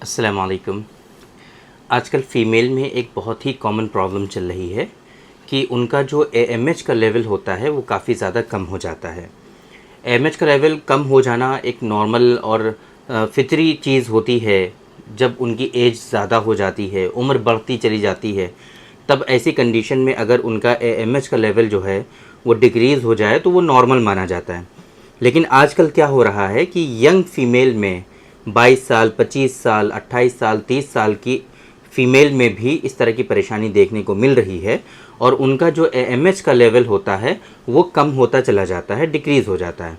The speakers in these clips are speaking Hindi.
अस्सलाम वालेकुम। आजकल फ़ीमेल में एक बहुत ही कॉमन प्रॉब्लम चल रही है कि उनका जो एएमएच का लेवल होता है वो काफ़ी ज़्यादा कम हो जाता है। एएमएच का लेवल कम हो जाना एक नॉर्मल और फितरी चीज़ होती है। जब उनकी एज ज़्यादा हो जाती है, उम्र बढ़ती चली जाती है, तब ऐसी कंडीशन में अगर उनका एएमएच का लेवल जो है वो डिक्रीज़ हो जाए तो वो नॉर्मल माना जाता है। लेकिन आजकल क्या हो रहा है कि यंग फीमेल में 22 साल, 25 साल, 28 साल, 30 साल की फ़ीमेल में भी इस तरह की परेशानी देखने को मिल रही है और उनका जो एएमएच का लेवल होता है वो कम होता चला जाता है, डिक्रीज़ हो जाता है।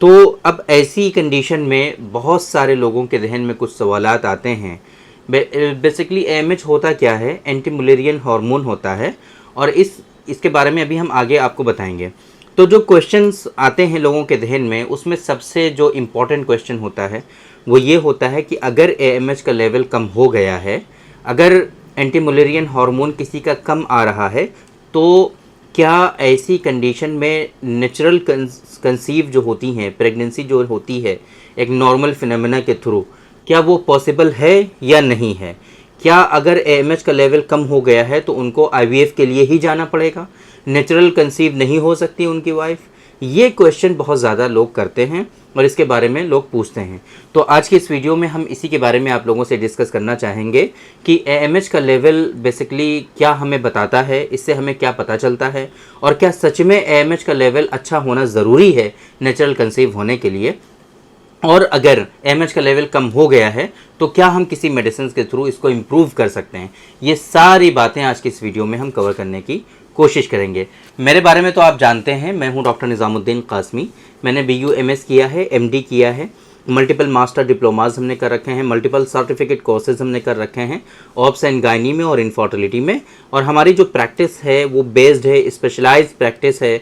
तो अब ऐसी कंडीशन में बहुत सारे लोगों के जहन में कुछ सवालात आते हैं। बेसिकली एएमएच होता क्या है? एंटी मुलेरियन हार्मोन होता है और इसके बारे में अभी हम आगे आपको बताएंगे। तो जो क्वेश्चंस आते हैं लोगों के जहन में, उसमें सबसे जो इम्पोर्टेंट क्वेश्चन होता है वो ये होता है कि अगर एएमएच का लेवल कम हो गया है, अगर एंटी मुलेरियन हार्मोन किसी का कम आ रहा है, तो क्या ऐसी कंडीशन में नेचुरल कंसीव जो होती हैं, प्रेगनेंसी जो होती है एक नॉर्मल फिनोमेना के थ्रू, क्या वो पॉसिबल है या नहीं है? क्या अगर एएमएच का लेवल कम हो गया है तो उनको आईवीएफ के लिए ही जाना पड़ेगा? नेचुरल कंसीव नहीं हो सकती उनकी वाइफ? ये क्वेश्चन बहुत ज़्यादा लोग करते हैं और इसके बारे में लोग पूछते हैं। तो आज की इस वीडियो में हम इसी के बारे में आप लोगों से डिस्कस करना चाहेंगे कि एएमएच का लेवल बेसिकली क्या हमें बताता है, इससे हमें क्या पता चलता है और क्या सच में एएमएच का लेवल अच्छा होना ज़रूरी है नेचुरल कंसीव होने के लिए, और अगर एएमएच का लेवल कम हो गया है तो क्या हम किसी मेडिसिन के थ्रू इसको इम्प्रूव कर सकते हैं। ये सारी बातें आज की इस वीडियो में हम कवर करने की कोशिश करेंगे। मेरे बारे में तो आप जानते हैं, मैं हूं डॉक्टर निज़ामुद्दीन कासमी। मैंने बीयूएमएस किया है, एमडी किया है, मल्टीपल मास्टर डिप्लोमाज हमने कर रखे हैं, मल्टीपल सर्टिफिकेट कोर्सेज हमने कर रखे हैं ऑब्स एंड गायनी में और इनफर्टिलिटी में। और हमारी जो प्रैक्टिस है वो बेस्ड है, स्पेशलाइज्ड प्रैक्टिस है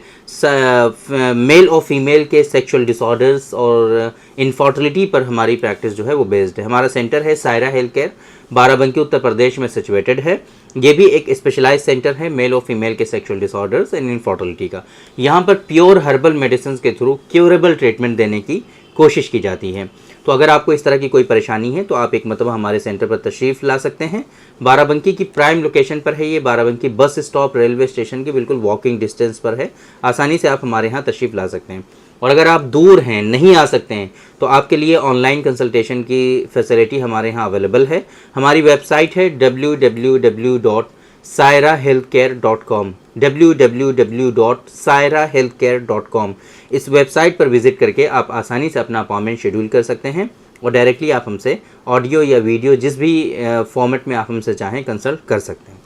मेल और फीमेल के सेक्सुअल डिसऑर्डर्स और इनफर्टिलिटी पर हमारी प्रैक्टिस जो है वो बेस्ड है। हमारा सेंटर है सायरा हेल्थ केयर, बाराबंकी उत्तर प्रदेश में सिचुएटेड है। ये भी एक स्पेशलाइज सेंटर है मेल और फीमेल के सेक्सुअल डिसऑर्डर्स एंड इनफर्टिलिटी का। यहाँ पर प्योर हर्बल मेडिसिन के थ्रू क्योरेबल ट्रीटमेंट देने की कोशिश की जाती है। तो अगर आपको इस तरह की कोई परेशानी है तो आप एक मरतबा हमारे सेंटर पर तशरीफ़ ला सकते हैं। बाराबंकी की प्राइम लोकेशन पर है ये, Barabanki bus stop railway station के बिल्कुल वॉकिंग डिस्टेंस पर है। आसानी से आप हमारे यहाँ तशरीफ़ ला सकते हैं। और अगर आप दूर हैं, नहीं आ सकते हैं, तो आपके लिए ऑनलाइन कंसल्टेशन की फैसिलिटी हमारे यहाँ अवेलेबल है। हमारी वेबसाइट है www.sairahealthcare.com www.sairahealthcare.com। इस वेबसाइट पर विज़िट करके आप आसानी से अपना अपॉइंटमेंट शेड्यूल कर सकते हैं और डायरेक्टली आप हमसे ऑडियो या वीडियो जिस भी फॉर्मेट में आप हमसे चाहें कंसल्ट कर सकते हैं।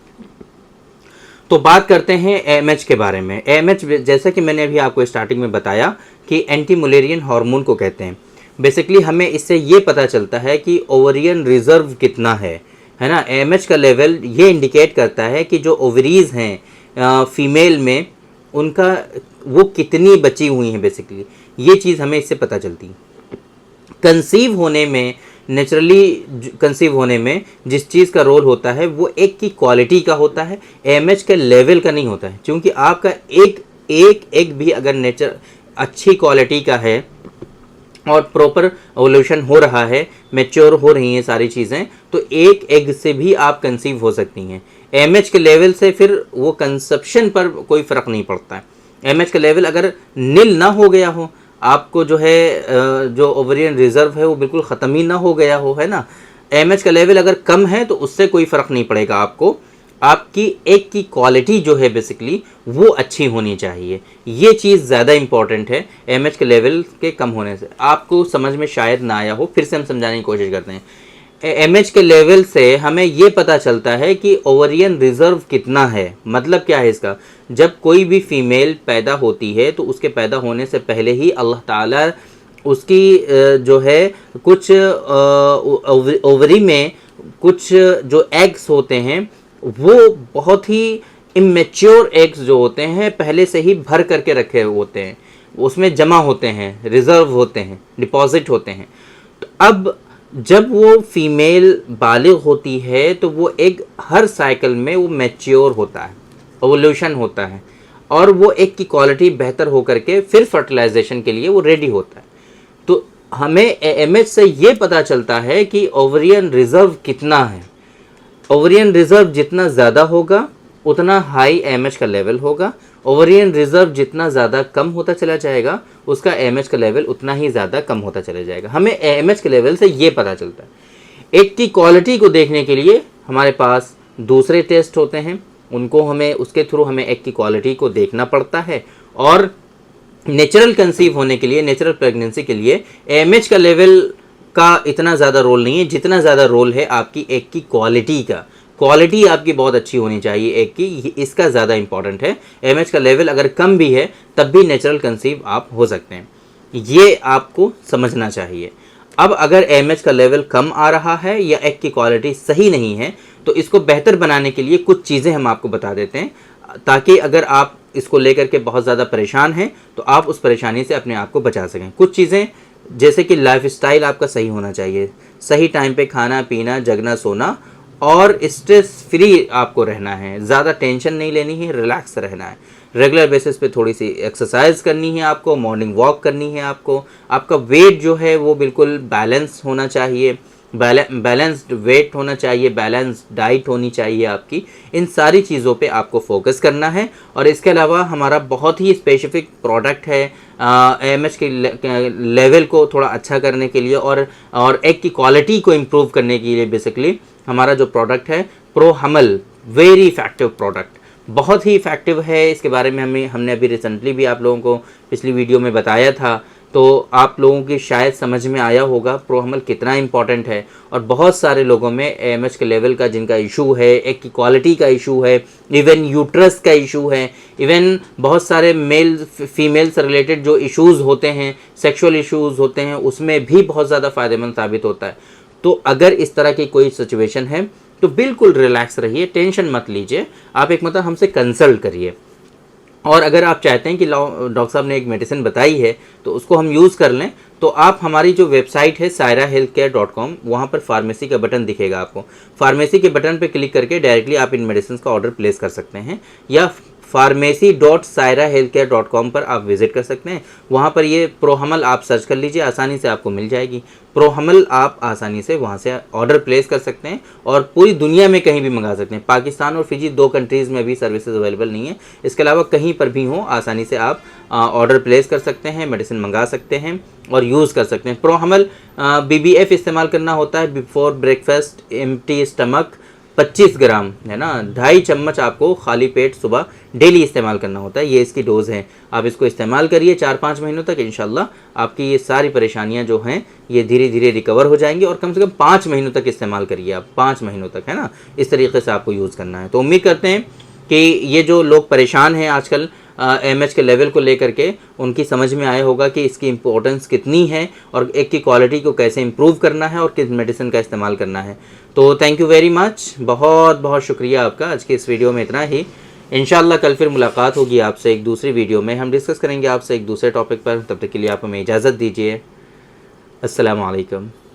तो बात करते हैं एएमएच के बारे में। एएमएच जैसा कि मैंने अभी आपको स्टार्टिंग में बताया कि एंटी मुलेरियन हार्मोन को कहते हैं। बेसिकली हमें इससे ये पता चलता है कि ओवरियन रिजर्व कितना है ना। एएमएच का लेवल ये इंडिकेट करता है कि जो ओवरीज हैं फीमेल में, उनका वो कितनी बची हुई हैं। बेसिकली ये चीज़ हमें इससे पता चलती है। कंसीव होने में, नेचुरली कंसीव होने में जिस चीज़ का रोल होता है वो एक की क्वालिटी का होता है, एएमएच के लेवल का नहीं होता है। क्योंकि आपका एक भी अगर नेचर अच्छी क्वालिटी का है और प्रॉपर एवोल्यूशन हो रहा है, मैच्योर हो रही हैं सारी चीज़ें, तो एक एग से भी आप कंसीव हो सकती हैं। एएमएच के लेवल से फिर वो कंसेप्शन पर कोई फ़र्क नहीं पड़ता है। एएमएच का लेवल अगर नील ना हो गया हो, आपको जो है जो ओवरियन रिजर्व है वो बिल्कुल ख़त्म ही ना हो गया हो, है ना। एएमएच का लेवल अगर कम है तो उससे कोई फ़र्क नहीं पड़ेगा आपको। आपकी एक की क्वालिटी जो है बेसिकली वो अच्छी होनी चाहिए। ये चीज़ ज़्यादा इंपॉर्टेंट है एएमएच के लेवल के कम होने से। आपको समझ में शायद ना आया हो, फिर से हम समझाने की कोशिश करते हैं। एएमएच के लेवल से हमें ये पता चलता है कि ओवरियन रिजर्व कितना है। मतलब क्या है इसका? जब कोई भी फीमेल पैदा होती है तो उसके पैदा होने से पहले ही अल्लाह ताला उसकी जो है कुछ ओवरी में कुछ जो एग्स होते हैं वो बहुत ही इमेच्योर एग्स जो होते हैं पहले से ही भर करके रखे होते हैं, उसमें जमा होते हैं, रिजर्व होते हैं, डिपॉजिट होते हैं। तो अब जब वो फीमेल बालिग होती है तो वो एग हर साइकिल में वो मैच्योर होता है, एवोल्यूशन होता है और वो एग की क्वालिटी बेहतर हो करके फिर फर्टिलाइजेशन के लिए वो रेडी होता है। तो हमें एएमएच से ये पता चलता है कि ओवरियन रिजर्व कितना है। ओवरियन रिजर्व जितना ज़्यादा होगा उतना हाई एएमएच का लेवल होगा। ओवरियन रिजर्व जितना ज़्यादा कम होता चला जाएगा उसका एएमएच का लेवल उतना ही ज़्यादा कम होता चला जाएगा। हमें एएमएच के लेवल से ये पता चलता है। एग की क्वालिटी को देखने के लिए हमारे पास दूसरे टेस्ट होते हैं, उनको हमें उसके थ्रू हमें एग की क्वालिटी को देखना पड़ता है। और नेचुरल कंसीव होने के लिए, नेचुरल प्रेगनेंसी के लिए एएमएच का लेवल का इतना ज़्यादा रोल नहीं है जितना ज़्यादा रोल है आपकी एग की क्वालिटी का। क्वालिटी आपकी बहुत अच्छी होनी चाहिए एग की, इसका ज़्यादा इंपॉर्टेंट है। एएमएच का लेवल अगर कम भी है तब भी नेचुरल कंसीव आप हो सकते हैं, ये आपको समझना चाहिए। अब अगर एएमएच का लेवल कम आ रहा है या एग की क्वालिटी सही नहीं है तो इसको बेहतर बनाने के लिए कुछ चीज़ें हम आपको बता देते हैं, ताकि अगर आप इसको लेकर के बहुत ज़्यादा परेशान हैं तो आप उस परेशानी से अपने आप को बचा सकें। कुछ चीज़ें जैसे कि लाइफस्टाइल आपका सही होना चाहिए, सही टाइम पे खाना पीना जगना सोना, और स्ट्रेस फ्री आपको रहना है, ज़्यादा टेंशन नहीं लेनी है, रिलैक्स रहना है। रेगुलर बेसिस पे थोड़ी सी एक्सरसाइज करनी है आपको, मॉर्निंग वॉक करनी है आपको। आपका वेट जो है वो बिल्कुल बैलेंस होना चाहिए, बैलेंस्ड वेट होना चाहिए, बैलेंस्ड डाइट होनी चाहिए आपकी। इन सारी चीज़ों पे आपको फोकस करना है। और इसके अलावा हमारा बहुत ही स्पेसिफिक प्रोडक्ट है एएमएच के लेवल को थोड़ा अच्छा करने के लिए और एग की क्वालिटी को इम्प्रूव करने के लिए। बेसिकली हमारा जो प्रोडक्ट है प्रो हमल, वेरी इफेक्टिव प्रोडक्ट, बहुत ही इफेक्टिव है। इसके बारे में हमने अभी रिसेंटली भी आप लोगों को पिछली वीडियो में बताया था, तो आप लोगों की शायद समझ में आया होगा प्रो हमल कितना इंपॉर्टेंट है। और बहुत सारे लोगों में एएमएच के लेवल का जिनका इशू है, एग की क्वालिटी का इशू है, इवन यूट्रस का इशू है, इवन बहुत सारे मेल फीमेल से रिलेटेड जो इश्यूज़ होते हैं, सेक्सुअल इश्यूज़ होते हैं, उसमें भी बहुत ज़्यादा फ़ायदेमंद साबित होता है। तो अगर इस तरह की कोई सिचुएशन है तो बिल्कुल रिलैक्स रहिए, टेंशन मत लीजिए, आप एक मतलब हमसे कंसल्ट करिए। और अगर आप चाहते हैं कि डॉक्टर साहब ने एक मेडिसिन बताई है तो उसको हम यूज़ कर लें, तो आप हमारी जो वेबसाइट है sairahealthcare.com, वहाँ पर फार्मेसी का बटन दिखेगा आपको। फार्मेसी के बटन पर क्लिक करके डायरेक्टली आप इन मेडिसिन का ऑर्डर प्लेस कर सकते हैं, या pharmacy.sairahealthcare.com पर आप विजिट कर सकते हैं। वहाँ पर ये प्रोहमल आप सर्च कर लीजिए, आसानी से आपको मिल जाएगी। प्रोहमल आप आसानी से वहाँ से ऑर्डर प्लेस कर सकते हैं और पूरी दुनिया में कहीं भी मंगा सकते हैं। पाकिस्तान और फिजी 2 कंट्रीज़ में भी सर्विसेज अवेलेबल नहीं है, इसके अलावा कहीं पर भी हो आसानी से आप ऑर्डर प्लेस कर सकते हैं, मेडिसिन मंगा सकते हैं और यूज़ कर सकते हैं। प्रोहमल BBF इस्तेमाल करना होता है बिफोर ब्रेकफास्ट, एम्प्टी स्टमक, 25 ग्राम है ना, 2.5 चम्मच आपको खाली पेट सुबह डेली इस्तेमाल करना होता है। ये इसकी डोज़ है, आप इसको इस्तेमाल करिए 4-5 महीनों तक। इंशाल्लाह आपकी ये सारी परेशानियां जो हैं ये धीरे धीरे रिकवर हो जाएंगी। और कम से कम 5 महीनों तक इस्तेमाल करिए आप, 5 महीनों तक, है ना, इस तरीके से आपको यूज़ करना है। तो उम्मीद करते हैं कि ये जो लोग परेशान हैं आजकल एएमएच के लेवल को लेकर के, उनकी समझ में आया होगा कि इसकी इम्पोर्टेंस कितनी है और एक की क्वालिटी को कैसे इम्प्रूव करना है और किस मेडिसिन का इस्तेमाल करना है। तो थैंक यू वेरी मच, बहुत बहुत शुक्रिया आपका। आज के इस वीडियो में इतना ही। इंशाल्लाह कल फिर मुलाकात होगी आपसे एक दूसरी वीडियो में, हम डिस्कस करेंगे आपसे एक दूसरे टॉपिक पर। तब तक के लिए आप हमें इजाज़त दीजिए। अस्सलामु अलैकुम।